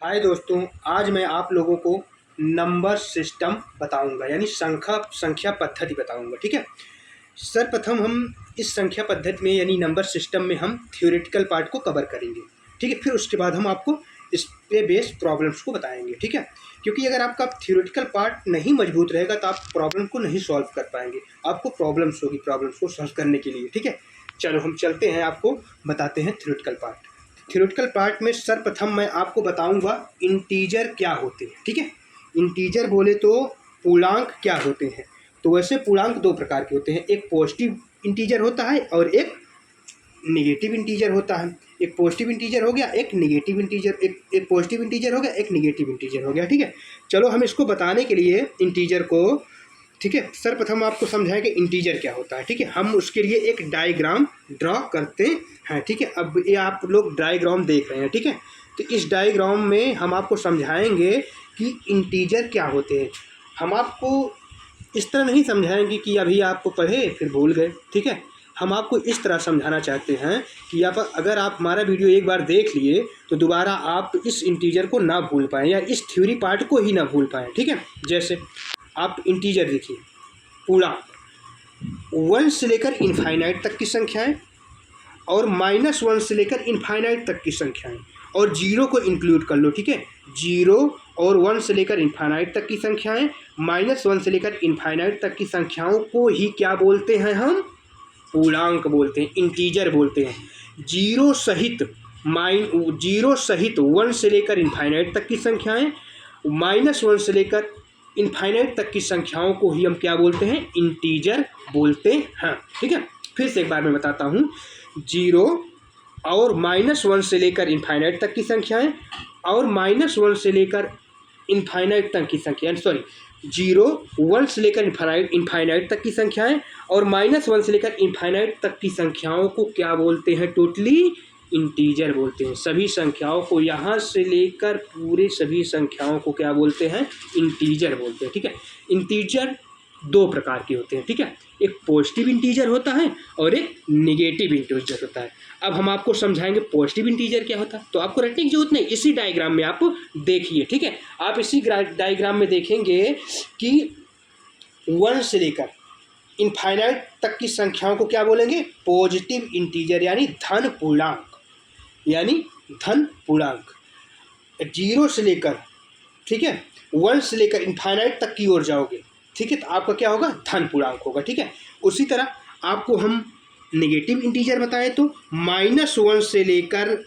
हाय दोस्तों, आज मैं आप लोगों को नंबर सिस्टम बताऊंगा यानी संख्या पद्धति बताऊंगा। ठीक है। सर्वप्रथम हम इस संख्या पद्धति में यानी नंबर सिस्टम में हम थ्योरेटिकल पार्ट को कवर करेंगे। ठीक है। फिर उसके बाद हम आपको इस पे बेस्ड प्रॉब्लम्स को बताएंगे। ठीक है। क्योंकि अगर आपका थ्योरेटिकल पार्ट नहीं मजबूत रहेगा तो आप प्रॉब्लम को नहीं सॉल्व कर पाएंगे। आपको प्रॉब्लम्स होगी प्रॉब्लम्स को सॉल्व करने के लिए। ठीक है। चलो हम चलते हैं, आपको बताते हैं थ्योरेटिकल पार्ट। थ्योरेटिकल पार्ट में सर्वप्रथम मैं आपको बताऊंगा इंटीजर क्या होते हैं। ठीक है। इंटीजर बोले तो पूर्णांक क्या होते हैं। तो वैसे पूर्णांक दो प्रकार के होते हैं, एक पॉजिटिव इंटीजर होता है और एक निगेटिव इंटीजर होता है। एक पॉजिटिव इंटीजर हो गया, एक निगेटिव इंटीजर, एक पॉजिटिव इंटीजर हो गया, एक निगेटिव इंटीजर हो गया। ठीक है। चलो हम इसको बताने के लिए इंटीजर को, ठीक है, सर्वप्रथम आपको समझाएं कि इंटीजर क्या होता है। ठीक है। हम उसके लिए एक डायग्राम ड्रॉ करते हैं। ठीक है। अब ये आप लोग डायग्राम देख रहे हैं। ठीक है। तो इस डायग्राम में हम आपको समझाएंगे कि इंटीजर क्या होते हैं। हम आपको इस तरह नहीं समझाएंगे कि अभी आप पढ़े फिर भूल गए। ठीक है। हम आपको इस तरह समझाना चाहते हैं कि अगर आप हमारा वीडियो एक बार देख लिए तो दोबारा आप इस इंटीजर को ना भूल पाएँ या इस थ्योरी पार्ट को ही ना भूल पाएँ। ठीक है। जैसे आप इंटीजर देखिए, पूर्णांक 1 से लेकर इनफाइनाइट तक की संख्याएं और -1 से लेकर इनफाइनाइट तक की संख्याएं और जीरो को इंक्लूड कर लो। ठीक है। 0 और 1 से लेकर इनफाइनाइट तक की संख्याएं, -1 से लेकर इनफाइनाइट तक की संख्याओं को ही क्या बोलते हैं हम? पूर्णांक बोलते हैं, इंटीजर बोलते हैं। जीरो सहित 1 से लेकर इनफाइनाइट तक की संख्याएं, -1 से लेकर इनफाइनाइट तक की संख्याओं को ही हम क्या बोलते हैं? इंटीजर बोलते हैं। ठीक है। फिर से एक बार मैं बताता हूँ, 0 और -1 से लेकर इनफाइनाइट तक की संख्याएं और -1 से लेकर इनफाइनाइट तक की संख्याएं, 0 1 से लेकर इनफाइनाइट तक की संख्याएं और -1 से लेकर इनफाइनाइट तक की संख्याओं को क्या बोलते हैं? टोटली इंटीजर बोलते हैं। सभी संख्याओं को, यहाँ से लेकर पूरे सभी संख्याओं को क्या बोलते हैं? इंटीजर बोलते हैं। ठीक है। इंटीजर दो प्रकार के होते हैं। ठीक है। एक पॉजिटिव इंटीजर होता है और एक निगेटिव इंटीजर होता है। अब हम आपको समझाएंगे पॉजिटिव इंटीजर क्या होता है। तो आपको रटने की जरूरत नहीं, इसी डायग्राम में आप देखिए। ठीक है। आप इसी डायग्राम में देखेंगे कि 1 से लेकर इनफाइनाइट तक की संख्याओं को क्या बोलेंगे? पॉजिटिव इंटीजर यानी धन पूर्णांक, यानी धन पूर्णांक। 0 से लेकर, ठीक है, 1 से लेकर इनफाइनाइट तक की ओर जाओगे, ठीक है, तो आपका क्या होगा? धन पूर्णांक होगा। ठीक है। उसी तरह आपको हम नेगेटिव इंटीजर बताएं तो -1 से लेकर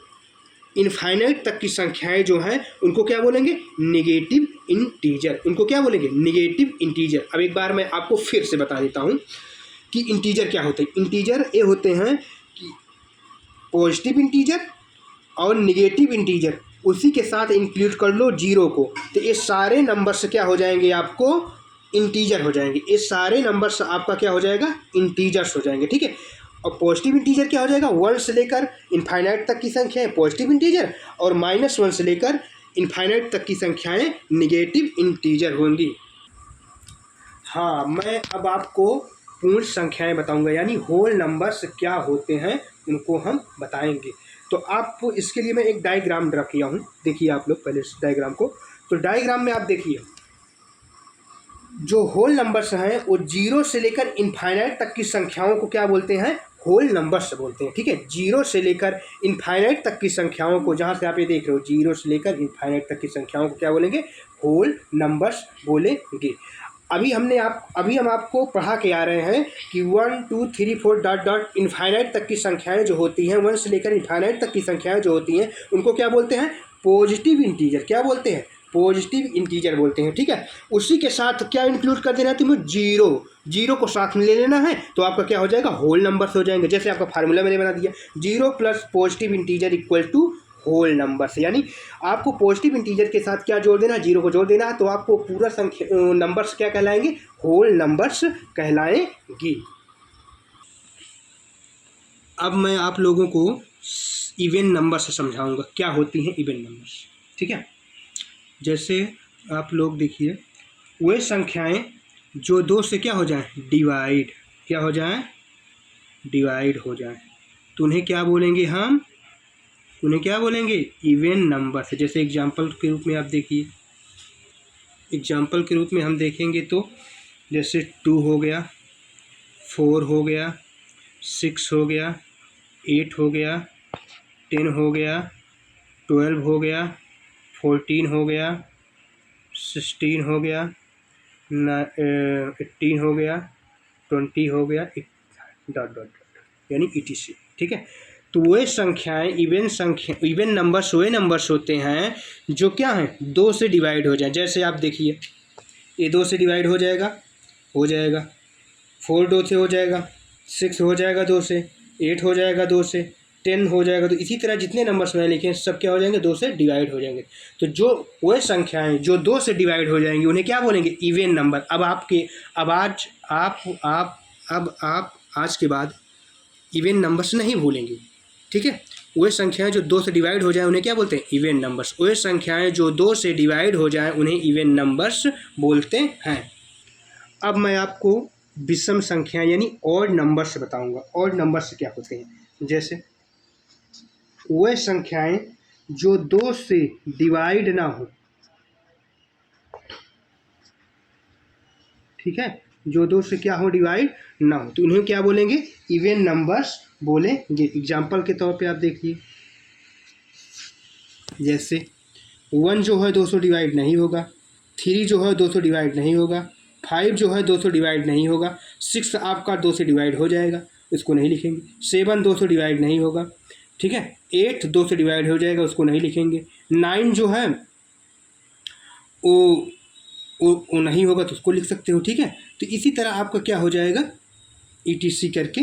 इनफाइनाइट तक की संख्याएं जो हैं उनको क्या बोलेंगे? Negative integer. उनको क्या बोलेंगे? Negative integer. अब एक बार मैं आपको फिर से बता देता हूं कि इंटीजर क्या होते हैं। इंटीजर ये होते हैं कि पॉजिटिव इंटीजर और निगेटिव इंटीजर, उसी के साथ इंक्लूड कर लो 0 को, तो ये सारे नंबर्स क्या हो जाएंगे? आपको इंटीजर हो जाएंगे। ये सारे नंबर्स आपका क्या हो जाएगा? इंटीजर्स हो जाएंगे। ठीक है। और पॉजिटिव इंटीजर क्या हो जाएगा? 1 से लेकर इनफाइनाइट तक की संख्याएं पॉजिटिव इंटीजर और -1 से लेकर इनफाइनाइट तक की संख्याएं निगेटिव इंटीजर होंगी। हाँ, मैं अब आपको पूर्ण संख्याएं बताऊंगा यानी होल नंबर्स क्या होते हैं उनको हम बताएंगे। तो आप इसके लिए मैं एक डायग्राम ड्रा किया हूँ, देखिए आप लोग पहले इस डायग्राम को। तो डायग्राम में आप देखिए, जो होल नंबर्स हैं वो 0 से लेकर इनफाइनाइट तक की संख्याओं को क्या बोलते हैं? होल नंबर्स बोलते हैं। ठीक है। 0 से लेकर इनफाइनाइट तक की संख्याओं को, जहाँ से आप ये देख रहे हो 0 से लेकर इनफाइनाइट तक की संख्याओं को क्या बोलेंगे? होल नंबर्स बोलेंगे। अभी हम आपको पढ़ा के आ रहे हैं कि 1 2 3 4 डॉट डॉट इनफाइनाइट तक की संख्याएं जो होती हैं, 1 से लेकर इनफाइनाइट तक की संख्याएं जो होती हैं उनको क्या बोलते हैं? Positive integer. क्या बोलते हैं? पॉजिटिव इंटीजर बोलते हैं। ठीक है। उसी के साथ क्या इंक्लूड कर देना है तुम्हें? 0 को साथ में ले लेना है तो आपका क्या हो जाएगा? होल नंबर्स हो जाएंगे। जैसे आपका फार्मूला मैंने बना दिया, 0 plus positive integer equal to whole numbers. यानी आपको पॉजिटिव इंटीजर के साथ क्या जोड़ देना? 0 को जोड़ देना है तो आपको पूरा संख्या नंबर्स क्या कहलाएंगे? होल नंबर्स कहलाएंगी। अब मैं आप लोगों को इवन नंबर्स से समझाऊंगा क्या होती हैं इवन नंबर्स। ठीक है। जैसे आप लोग देखिए, वे संख्याएं जो 2 से क्या हो जाएं? डिवाइड, क्या हो जाएं? डिवाइड हो जाएं, तो उन्हें क्या बोलेंगे हम? उन्हें क्या बोलेंगे, इवन नंबर्स। जैसे एग्जाम्पल के रूप में आप देखिए, एग्जाम्पल के रूप में हम देखेंगे तो जैसे 2 हो गया, 4 हो गया, 6 हो गया, 8 हो गया, 10 हो गया, 12 हो गया, 14 हो गया, 16 हो गया, 18 हो गया, 20 हो गया, डॉट डॉट डॉट यानी ETC। ठीक है, तो वे संख्याएं इवन नंबर्स वे नंबर्स होते हैं जो क्या हैं, 2 से डिवाइड हो जाए। जैसे आप देखिए, ये 2 से डिवाइड हो जाएगा, 4 2 से हो जाएगा, 6 हो जाएगा 2 से, 8 हो जाएगा 2 से, 10 हो जाएगा। तो इसी तरह जितने नंबर्स मैंने लिखे हैं सब क्या हो जाएंगे, 2 से डिवाइड हो जाएंगे। तो जो वह संख्याएं जो 2 से डिवाइड हो जाएंगी उन्हें क्या बोलेंगे, इवन नंबर। अब आप आज के बाद इवन नंबर्स नहीं भूलेंगे। ठीक है, वह संख्याएं जो 2 से डिवाइड हो जाएं उन्हें क्या बोलते हैं, इवन नंबर्स। वह संख्याएं जो 2 से डिवाइड हो जाएं उन्हें इवन नंबर्स बोलते हैं। अब मैं आपको विषम संख्याएं यानी ऑड नंबर्स बताऊंगा। ऑड नंबर्स क्या होते हैं, जैसे वह संख्याएं जो 2 से डिवाइड ना हो। ठीक है, जो 2 से क्या हो, डिवाइड ना हो, तो उन्हें क्या बोलेंगे, इवन नंबर्स बोलेंगे। एग्जाम्पल के तौर पे आप देखिए, जैसे 1 जो है 2 से डिवाइड नहीं होगा, 3 जो है 2 से डिवाइड नहीं होगा, 5 जो है 2 से डिवाइड नहीं होगा, 6 आपका 2 से डिवाइड हो जाएगा, इसको नहीं लिखेंगे। 7 2 से डिवाइड नहीं होगा। ठीक है, 8 2 से डिवाइड हो जाएगा, उसको नहीं लिखेंगे। 9 जो है वो नहीं होगा तो उसको लिख सकते हो। ठीक है, तो इसी तरह आपका क्या हो जाएगा, ETC करके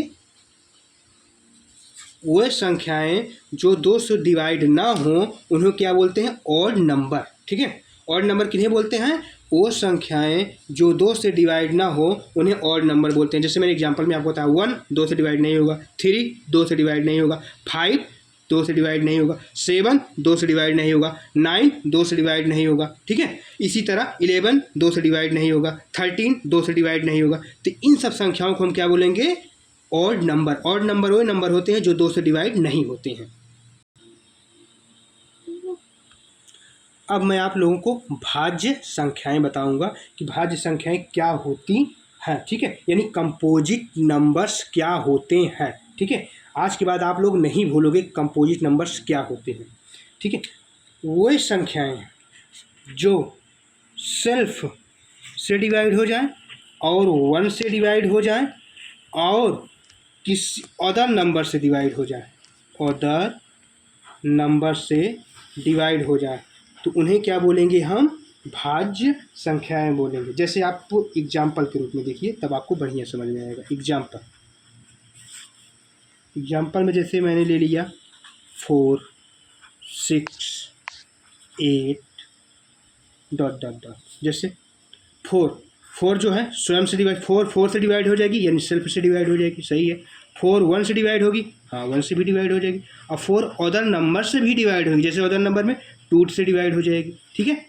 वह संख्याएं जो 2 से डिवाइड ना हो उन्हें क्या बोलते हैं, ऑड नंबर। ठीक है, ऑड नंबर किन्हें बोलते हैं, वो संख्याएं जो 2 से डिवाइड ना हो उन्हें ऑड नंबर बोलते हैं। जैसे मैंने एग्जांपल में आपको बताया, 1 2 से डिवाइड नहीं होगा, 3 2 से डिवाइड नहीं होगा, 5 2 से डिवाइड नहीं होगा, 7 2 से डिवाइड नहीं होगा, 9 2 से डिवाइड नहीं होगा। ठीक है, इसी तरह 11 2 से डिवाइड नहीं होगा, 13 2 से डिवाइड नहीं होगा। तो इन सब संख्याओं को हम क्या बोलेंगे, ऑड नंबर। ऑड नंबर वो नंबर होते हैं जो 2 से डिवाइड नहीं होते हैं। अब मैं आप लोगों को भाज्य संख्याएं बताऊंगा कि भाज्य संख्याएं क्या होती हैं। ठीक है, यानी कंपोजिट नंबर्स क्या होते हैं। ठीक है, आज के बाद आप लोग नहीं भूलोगे कंपोजिट नंबर्स क्या होते हैं। ठीक है, वो संख्याएं जो सेल्फ से डिवाइड हो जाए और 1 से डिवाइड हो जाए और किसी अदर नंबर से डिवाइड हो जाए, अदर नंबर से डिवाइड हो जाए, तो उन्हें क्या बोलेंगे, हम भाज्य संख्याएं बोलेंगे। जैसे आपको एग्जाम्पल के रूप में देखिए, तब आपको बढ़िया समझ में आएगा। एग्जाम्पल में जैसे मैंने ले लिया 4 6 8 डॉट डॉट डॉट। जैसे 4 जो है स्वयं से डिवाइड, 4 से डिवाइड हो जाएगी यानी सेल्फ से डिवाइड हो जाएगी, सही है। 4 1 से डिवाइड होगी, हाँ 1 से भी डिवाइड हो जाएगी। और 4 अदर नंबर से भी डिवाइड होगी, जैसे अदर नंबर में 2 से डिवाइड हो जाएगी। ठीक है,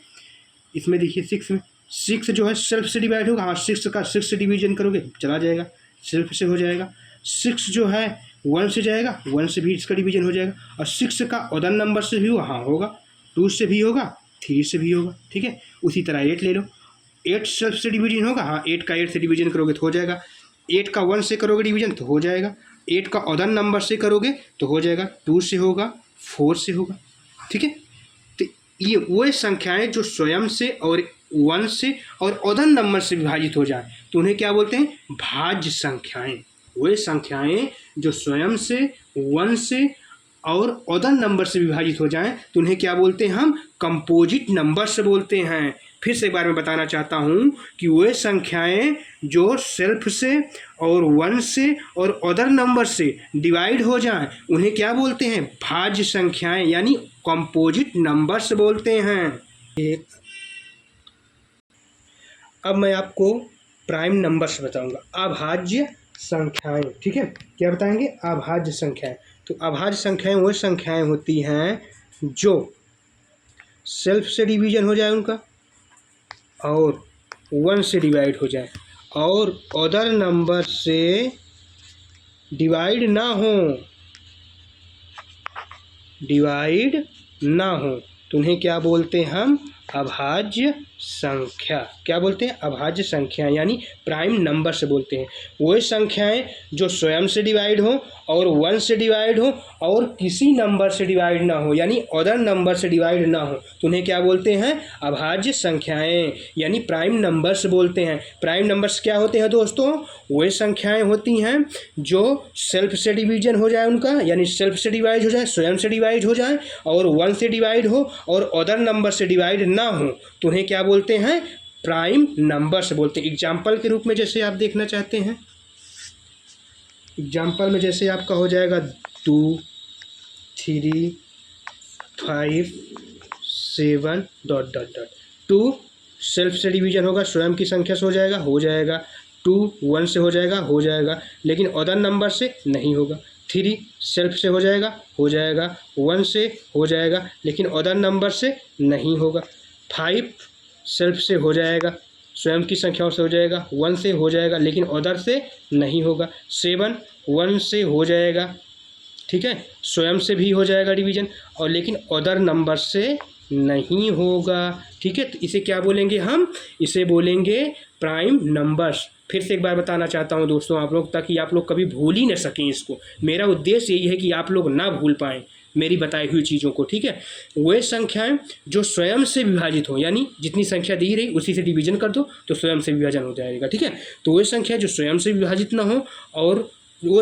इसमें देखिए 6 में 6 जो है सेल्फ से डिवाइड होगा, हाँ 6 से डिवीजन करोगे चला जाएगा, सेल्फ से हो जाएगा। 6 जो है 1 से जाएगा, 1 से भी इसका डिवीजन हो जाएगा। और 6 का अदर नंबर से भी होगा, हाँ होगा, 2 से भी होगा, 3 से भी होगा। ठीक है, उसी तरह 8 ले लो, 8 सेल्फ से डिवीजन होगा, हाँ 8 का 8 से डिवीजन करोगे तो हो जाएगा। 8 का 1 से करोगे डिवीजन तो हो जाएगा। 8 का अदर नंबर से करोगे तो हो जाएगा, 2 से होगा, 4 से होगा। ठीक है, तो ये वो संख्याएं जो स्वयं से और 1 से और अदर नंबर से विभाजित हो जाए तो उन्हें क्या बोलते हैं, भाज्य संख्याएं। वे संख्याएं जो स्वयं से 1 से और अदर नंबर से विभाजित हो जाएं तो उन्हें क्या बोलते हैं, हम कंपोजिट नंबर्स बोलते हैं। फिर से एक बार मैं बताना चाहता हूं कि वे संख्याएं जो सेल्फ से और 1 से और अदर नंबर से डिवाइड हो जाएं उन्हें क्या बोलते हैं, भाज्य संख्याएं यानी कंपोजिट नंबर्स बोलते हैं। अब मैं आपको प्राइम नंबर्स बताऊंगा, अभाज्य संख्याएं। ठीक है, क्या बताएंगे, अभाज्य संख्याएं। तो अभाज्य संख्याएं वो संख्याएं होती हैं जो सेल्फ से डिवीजन हो जाए उनका और 1 से डिवाइड हो जाए और अदर नंबर से डिवाइड ना हो। डिवाइड ना हो तो उन्हें क्या बोलते हैं हम? अभाज्य संख्या। क्या बोलते हैं? अभाज्य संख्या, यानी प्राइम नंबर से बोलते हैं। वही संख्याएं जो स्वयं से डिवाइड हो और 1 से डिवाइड हो और किसी नंबर से डिवाइड ना हो, यानी अदर नंबर से डिवाइड ना हो, तो उन्हें क्या बोलते हैं? अभाज्य संख्याएं, यानी प्राइम नंबर्स बोलते हैं। प्राइम नंबर्स क्या होते हैं दोस्तों? वही संख्याएं होती हैं जो सेल्फ से डिवीजन हो जाए उनका, यानी सेल्फ से डिवाइड हो जाए, स्वयं से डिवाइड हो जाए और 1 से डिवाइड हो और अदर नंबर से डिवाइड ना हो, तो उन्हें क्या बोलते हैं? प्राइम नंबर्स बोलते हैं। एग्जाम्पल के रूप में जैसे आप देखना चाहते हैं, एग्जाम्पल में जैसे आपका हो जाएगा 2, 3, 5, 7 ... 2 सेल्फ से डिवीजन होगा, स्वयं की संख्या से हो जाएगा। 2 1 से हो जाएगा, लेकिन अदर नंबर से नहीं होगा। 3 सेल्फ से हो जाएगा, 1 से हो जाएगा, लेकिन अदर नंबर से नहीं होगा। 5 सेल्फ से हो जाएगा, स्वयं की संख्याओं से हो जाएगा, 1 से हो जाएगा, लेकिन अदर से नहीं होगा। 7 1 से हो जाएगा, ठीक है, स्वयं से भी हो जाएगा डिवीजन, और लेकिन अदर नंबर से नहीं होगा। ठीक है, तो इसे क्या बोलेंगे हम? इसे बोलेंगे प्राइम नंबर्स। फिर से एक बार बताना चाहता हूँ दोस्तों आप लोग, ताकि आप लोग कभी भूल ही न सकें इसको। मेरा उद्देश्य यही है कि आप लोग ना भूल पाएँ मेरी बताई हुई चीज़ों को। ठीक है, वे संख्याएं जो स्वयं से विभाजित हो, यानी जितनी संख्या दी रही उसी से डिवीजन कर दो तो स्वयं से विभाजन हो जाएगा। ठीक है, तो वे संख्या जो स्वयं से विभाजित ना हो और वो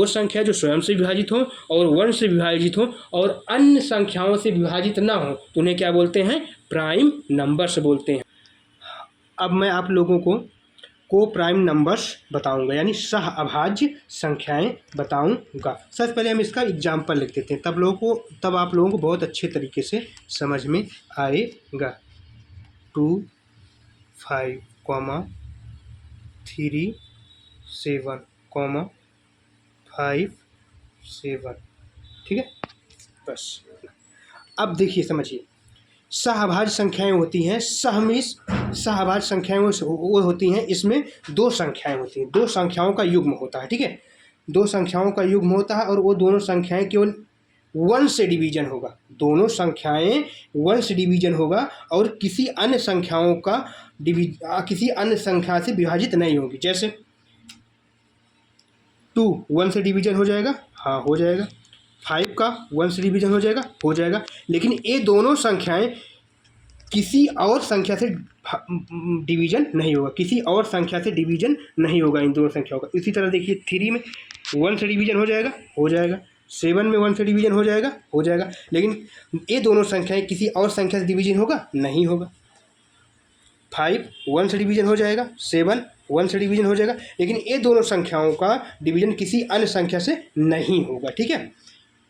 संख्या जो स्वयं से विभाजित हो और 1 से विभाजित हो और अन्य संख्याओं से विभाजित ना हो, तो उन्हें क्या बोलते हैं? प्राइम नंबर्स बोलते हैं। अब मैं आप लोगों को प्राइम नंबर्स बताऊंगा, यानी सह अभाज्य संख्याएं बताऊंगा। सबसे पहले हम इसका एग्जाम्पल लिख देते हैं, तब आप लोगों को बहुत अच्छे तरीके से समझ में आएगा। 2 5 3 7 5 7। ठीक है, बस। अब देखिए, समझिए, सहअभाज्य संख्याएं होती हैं। सहअभाज्य संख्याएं वो होती हैं, इसमें 2 संख्याएं होती हैं, 2 संख्याओं का युग्म होता है। ठीक है, 2 संख्याओं का युग्म होता है और वो दोनों संख्याएं केवल 1 से डिवीजन होगा। दोनों संख्याएं 1 से डिवीजन होगा और किसी अन्य संख्या से विभाजित नहीं होगी। जैसे 2 1 से डिवीजन हो जाएगा, हाँ हो जाएगा। 5 का 1 से डिवीजन हो जाएगा, लेकिन ये दोनों संख्याएं किसी और संख्या से डिवीजन नहीं होगा, इन दोनों संख्याओं का। इसी तरह देखिए, 3 में 1 से डिवीजन हो जाएगा, 7 में 1 से डिवीजन हो जाएगा, लेकिन ये दोनों संख्याएं किसी और संख्या से डिवीजन होगा, नहीं होगा। 5 1 से डिवीजन हो जाएगा, 7 1 से डिवीजन हो जाएगा, लेकिन ये दोनों संख्याओं का डिवीजन किसी अन्य संख्या से नहीं होगा। ठीक है,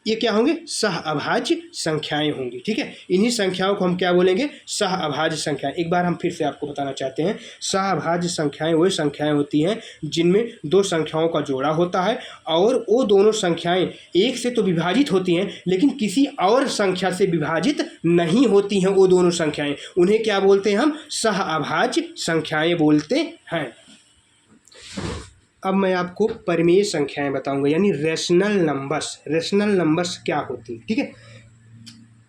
ये क्या होंगे? सहअभाज्य संख्याएं होंगी। ठीक है, इन्हीं संख्याओं को हम क्या बोलेंगे? सहअभाज्य संख्याएं। एक बार हम फिर से आपको बताना चाहते हैं, सहअभाज्य संख्याएं वही संख्याएं होती हैं जिनमें 2 संख्याओं का जोड़ा होता है और वो दोनों संख्याएं एक से तो विभाजित होती हैं, लेकिन किसी और संख्या से विभाजित नहीं होती हैं। वो दोनों संख्याएं, उन्हें क्या बोलते हैं हम? सहअभाज्य संख्याएं बोलते हैं। अब मैं आपको परिमेय संख्याएं बताऊंगा, यानी रेशनल नंबर्स क्या होती हैं। ठीक है,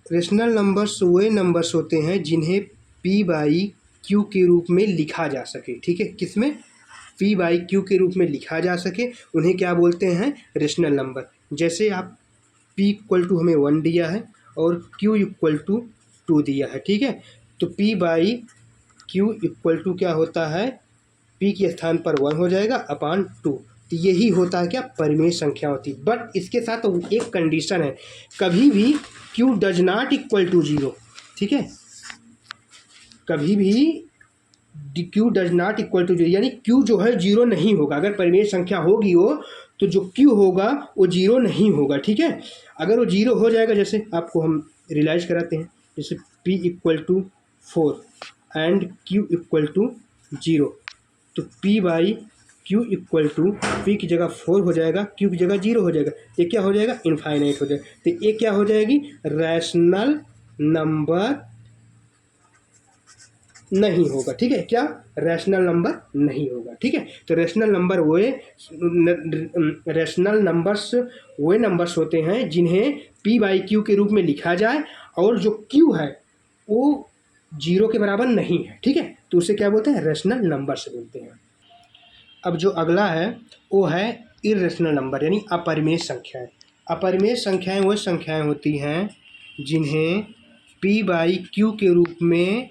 रेशनल नंबर्स वही नंबर्स होते हैं जिन्हें p/q के रूप में लिखा जा सके। ठीक है, किसमें? p/q के रूप में लिखा जा सके, उन्हें क्या बोलते हैं? Rational number. जैसे आप p = हमें 1 दिया है और q = 2 दिया है। ठीक है, तो p/q = क्या होता है? p के स्थान पर 1 हो जाएगा / 2। तो यही होता है क्या? परिमेय संख्या होती है। बट इसके साथ एक कंडीशन है, कभी भी q does not equal to 0। ठीक है, कभी भी q does not equal to 0, यानी q जो है 0 नहीं होगा। अगर परिमेय संख्या होगी वो, तो जो q होगा वो 0 नहीं होगा। ठीक है, अगर वो 0 हो जाएगा, जैसे आपको हम रियलाइज कराते हैं, जैसे p = 4 एंड q = 0, तो p/q = p की जगह 4 हो जाएगा, q की जगह 0 हो जाएगा। ये क्या हो जाएगा? इनफाइनाइट हो जाएगा। तो ये क्या हो जाएगी? रैशनल नंबर नहीं होगा, ठीक है, क्या रैशनल नंबर नहीं होगा, ठीक है। तो रैशनल नंबर्स वो नंबर्स होते हैं जिन्हें p बाई क्यू के रूप में लिखा जाए और जो q है वो 0 के बराबर नहीं है, ठीक है, तो उसे क्या बोलते हैं, रैशनल नंबर्स बोलते हैं। अब जो अगला है वो है इर्रेशनल नंबर यानी अपरिमेय संख्याएं। अपरिमेय संख्याएं वो संख्याएं होती हैं जिन्हें p बाई क्यू के रूप में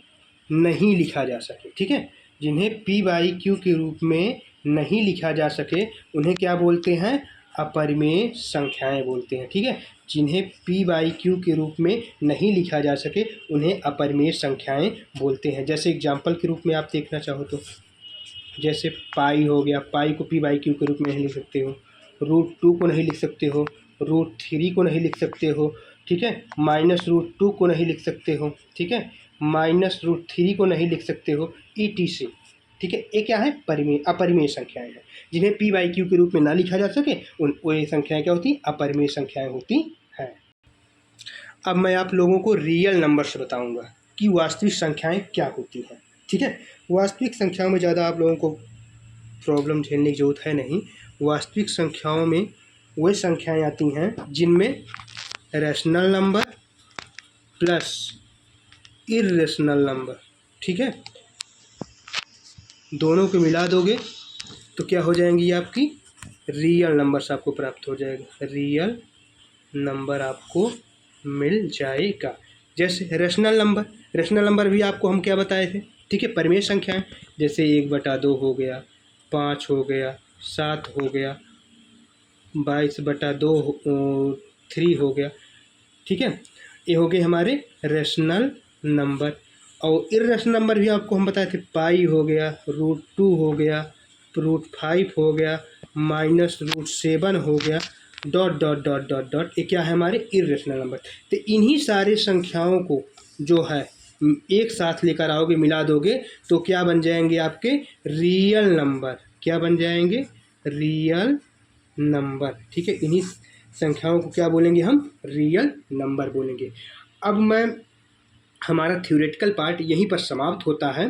नहीं लिखा जा सके, ठीक है, जिन्हें p बाई क्यू के रूप में नहीं लिखा जा सके उन्हें क्या बोलते हैं, अपरिमेय संख्याएं बोलते हैं, ठीक है। जिन्हें p बाई क्यू के रूप में नहीं लिखा जा सके उन्हें अपरिमेय संख्याएं बोलते हैं। जैसे एग्जाम्पल के रूप में आप देखना चाहो तो जैसे पाई हो गया, पाई को p बाई क्यू के रूप में नहीं लिख सकते हो, √2 को नहीं लिख सकते हो, √3 को नहीं लिख सकते हो, ठीक है, -√2 को नहीं लिख सकते हो, ठीक है, -√3 को नहीं लिख सकते हो, ETC, ठीक है। ये क्या है, अपरिमेय संख्याएं हैं जिन्हें p बाई क्यू के रूप में ना लिखा जा सके वो ये संख्याएं क्या होती, अपरिमेय संख्याएं होती हैं। अब मैं आप लोगों को रियल नंबर्स बताऊंगा कि वास्तविक संख्याएं क्या होती हैं, ठीक है। वास्तविक संख्याओं में ज़्यादा आप लोगों को प्रॉब्लम झेलने की जरूरत है नहीं। वास्तविक संख्याओं में वही संख्याएं आती हैं जिनमें rational number plus irrational number, ठीक है, दोनों को मिला दोगे तो क्या हो जाएंगी, आपकी रियल नंबर्स आपको प्राप्त हो जाएगा, रियल नंबर आपको मिल जाएगा। जैसे रैशनल नंबर भी आपको हम क्या बताए थे, ठीक है, परिमेय संख्याएं, जैसे 1/2 हो गया, 5 हो गया, 7 हो गया, 22/2 3 हो गया, ठीक है, ये हो गए हमारे रैशनल नंबर। और इर्रेशनल नंबर भी आपको हम बताए थे, पाई हो गया, √2 हो गया, √5 हो गया, -√7 हो गया, डॉट, ये क्या है हमारे इर्रेशनल नंबर। तो इन्हीं सारे संख्याओं को जो है एक साथ लेकर आओगे, मिला दोगे तो क्या बन जाएंगे आपके रियल नंबर, क्या बन जाएंगे, रियल नंबर, ठीक है। इन्हीं संख्याओं को क्या बोलेंगे हम, रियल नंबर बोलेंगे। अब हमारा थ्योरेटिकल पार्ट यहीं पर समाप्त होता है।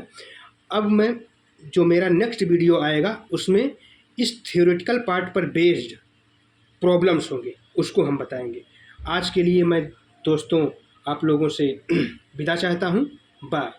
अब जो मेरा नेक्स्ट वीडियो आएगा उसमें इस थ्योरेटिकल पार्ट पर बेस्ड प्रॉब्लम्स होंगे, उसको हम बताएंगे। आज के लिए मैं दोस्तों आप लोगों से विदा चाहता हूँ, बाय।